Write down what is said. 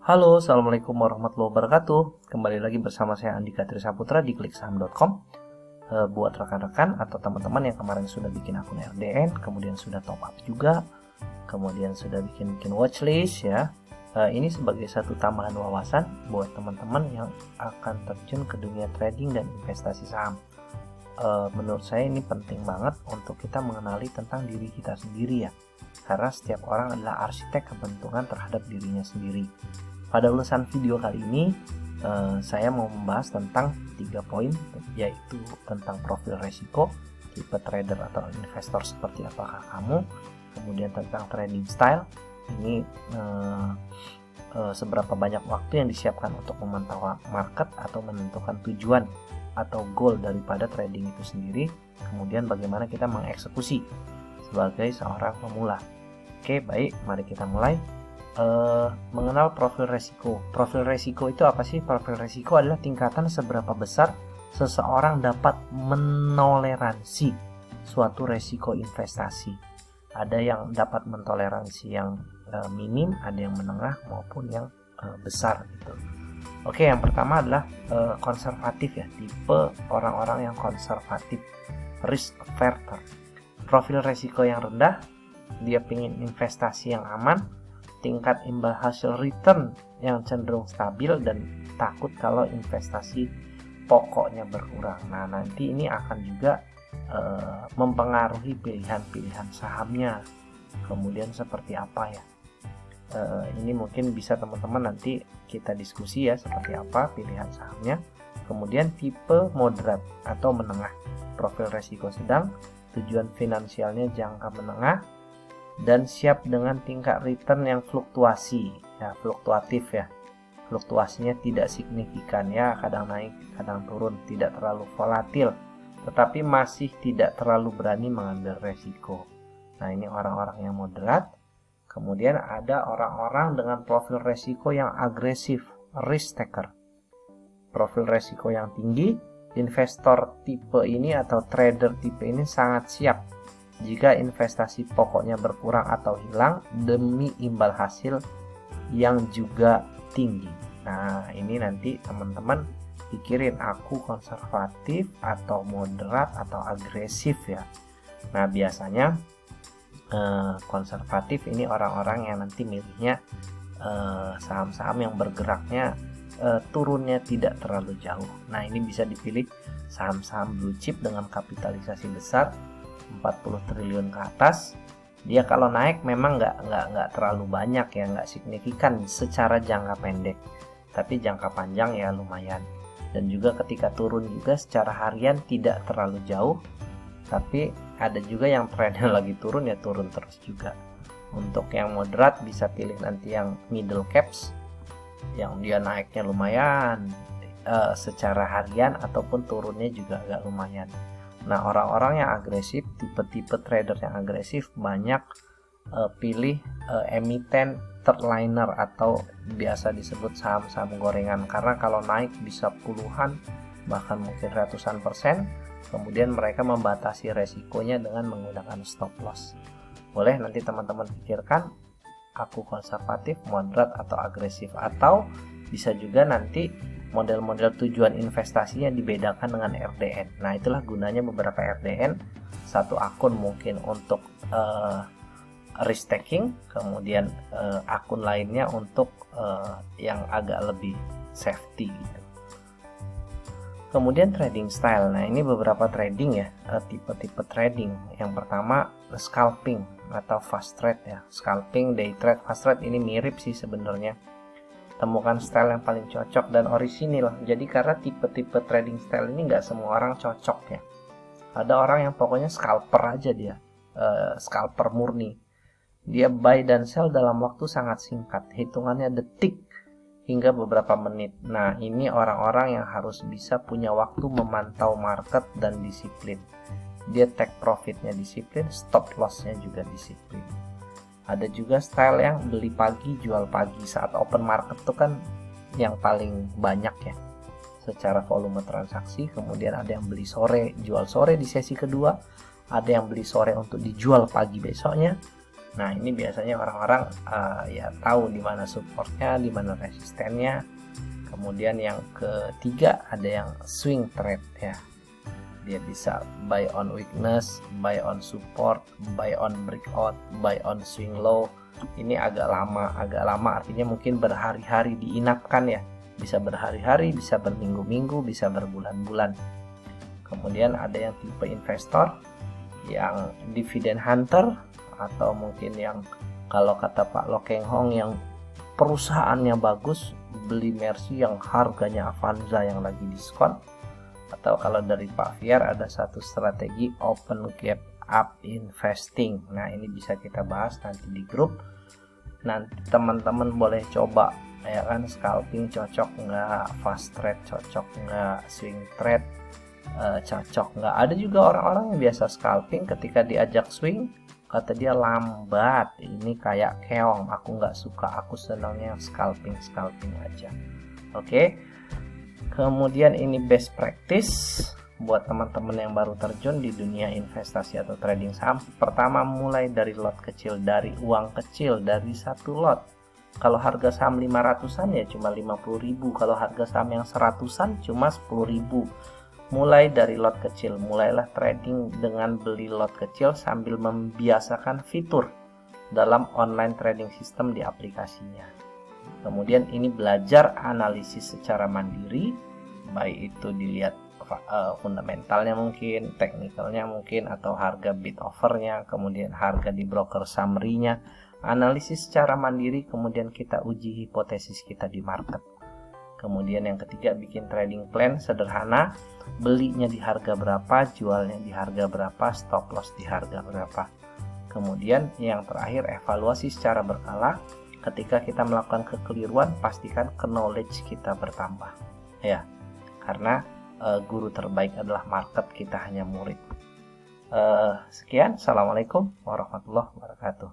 Halo, assalamualaikum warahmatullahi wabarakatuh. Kembali lagi bersama saya Andika Trisaputra di kliksaham.com. Buat rekan-rekan atau teman-teman yang kemarin sudah bikin akun RDN, kemudian sudah top up juga, kemudian sudah bikin watchlist ya. Ini sebagai satu tambahan wawasan buat teman-teman yang akan terjun ke dunia trading dan investasi saham. Menurut saya ini penting banget untuk kita mengenali tentang diri kita sendiri ya, karena setiap orang adalah arsitek kebentukan terhadap dirinya sendiri. Pada ulasan video kali ini saya mau membahas tentang 3 poin, yaitu tentang profil resiko, tipe trader atau investor seperti apakah kamu, kemudian tentang trading style, ini seberapa banyak waktu yang disiapkan untuk memantau market atau menentukan tujuan atau goal daripada trading itu sendiri, kemudian bagaimana kita mengeksekusi sebagai seorang pemula. Oke, baik, mari kita mulai. Mengenal profil resiko. Profil resiko itu apa sih? Profil resiko adalah tingkatan seberapa besar seseorang dapat menoleransi suatu resiko investasi. Ada yang dapat mentoleransi yang minim, ada yang menengah maupun yang besar gitu. Oke, yang pertama adalah konservatif ya, tipe orang-orang yang konservatif, risk averter. Profil resiko yang rendah, dia ingin investasi yang aman, tingkat imbal hasil return yang cenderung stabil, dan takut kalau investasi pokoknya berkurang. Nah, nanti ini akan juga mempengaruhi pilihan-pilihan sahamnya. Kemudian seperti apa ya? Ini mungkin bisa teman-teman nanti kita diskusi ya, seperti apa pilihan sahamnya. Kemudian tipe moderat atau menengah, profil resiko sedang, tujuan finansialnya jangka menengah, dan siap dengan tingkat return yang fluktuatif ya. Fluktuasinya tidak signifikan ya, kadang naik kadang turun, tidak terlalu volatil, tetapi masih tidak terlalu berani mengambil resiko. Nah, ini orang-orang yang moderat. Kemudian ada orang-orang dengan profil resiko yang agresif, risk taker. Profil resiko yang tinggi, investor tipe ini atau trader tipe ini sangat siap jika investasi pokoknya berkurang atau hilang demi imbal hasil yang juga tinggi. Nah, ini nanti teman-teman pikirin, aku konservatif atau moderat atau agresif ya. Nah, biasanya konservatif ini orang-orang yang nanti milihnya saham-saham yang bergeraknya turunnya tidak terlalu jauh. Nah, ini bisa dipilih saham-saham blue chip dengan kapitalisasi besar 40 triliun ke atas. Dia kalau naik memang nggak terlalu banyak ya, nggak signifikan secara jangka pendek, tapi jangka panjang ya lumayan. Dan juga ketika turun juga secara harian tidak terlalu jauh, tapi ada juga yang trennya lagi turun ya turun terus juga. Untuk yang moderat bisa pilih nanti yang middle caps, yang dia naiknya lumayan secara harian ataupun turunnya juga agak lumayan. Nah, orang-orang yang agresif, tipe-tipe trader yang agresif banyak pilih emiten third liner atau biasa disebut saham-saham gorengan, karena kalau naik bisa puluhan bahkan mungkin ratusan %. Kemudian mereka membatasi resikonya dengan menggunakan stop loss. Boleh nanti teman-teman pikirkan, aku konservatif, moderat atau agresif, atau bisa juga nanti model-model tujuan investasinya dibedakan dengan RDN. Nah, itulah gunanya beberapa RDN. Satu akun mungkin untuk risk taking, kemudian akun lainnya untuk yang agak lebih safety gitu. Kemudian trading style. Nah, ini beberapa trading ya, tipe-tipe trading. Yang pertama scalping atau fast trade ya. Scalping, day trade, fast trade ini mirip sih sebenarnya. Temukan style yang paling cocok dan orisinil. Jadi karena tipe-tipe trading style ini nggak semua orang cocok ya. Ada orang yang pokoknya scalper aja dia, scalper murni. Dia buy dan sell dalam waktu sangat singkat, hitungannya detik hingga beberapa menit. Nah, ini orang-orang yang harus bisa punya waktu memantau market dan disiplin. Dia take profitnya disiplin, stop lossnya juga disiplin. Ada juga style yang beli pagi, jual pagi. Saat open market itu kan yang paling banyak ya secara volume transaksi. Kemudian ada yang beli sore, jual sore di sesi kedua. Ada yang beli sore untuk dijual pagi besoknya. Nah, ini biasanya orang-orang ya tahu di mana supportnya, di mana resistennya. Kemudian yang ketiga ada yang swing trade ya. Dia bisa buy on weakness, buy on support, buy on breakout, buy on swing low. Ini agak lama artinya mungkin berhari-hari diinapkan ya. Bisa berhari-hari, bisa berminggu-minggu, bisa berbulan-bulan. Kemudian ada yang tipe investor, yang dividend hunter, atau mungkin yang kalau kata Pak Lo Keng Hong yang perusahaannya bagus, beli Mercy yang harganya Avanza yang lagi diskon. Atau kalau dari Pak Fiar ada satu strategi open gap up investing. Nah, ini bisa kita bahas nanti di grup. Nanti teman-teman boleh coba ya kan, scalping cocok nggak, fast trade cocok nggak, swing trade cocok nggak. Ada juga orang-orang yang biasa scalping, ketika diajak swing kata dia lambat, ini kayak keong, aku nggak suka, aku senangnya scalping aja. Oke. Kemudian ini best practice buat teman-teman yang baru terjun di dunia investasi atau trading saham. Pertama, mulai dari lot kecil, dari uang kecil, dari satu lot. Kalau harga saham 500-an ya cuma 50.000, kalau harga saham yang 100-an cuma 10.000. Mulai dari lot kecil, mulailah trading dengan beli lot kecil sambil membiasakan fitur dalam online trading system di aplikasinya. Kemudian ini belajar analisis secara mandiri, baik itu dilihat fundamentalnya mungkin, teknikalnya mungkin, atau harga bid offernya, kemudian harga di broker summary-nya, analisis secara mandiri, kemudian kita uji hipotesis kita di market. Kemudian yang ketiga, bikin trading plan sederhana, belinya di harga berapa, jualnya di harga berapa, stop loss di harga berapa. Kemudian yang terakhir, evaluasi secara berkala. Ketika kita melakukan kekeliruan, pastikan knowledge kita bertambah ya, karena guru terbaik adalah market, kita hanya murid. Sekian, assalamualaikum warahmatullahi wabarakatuh.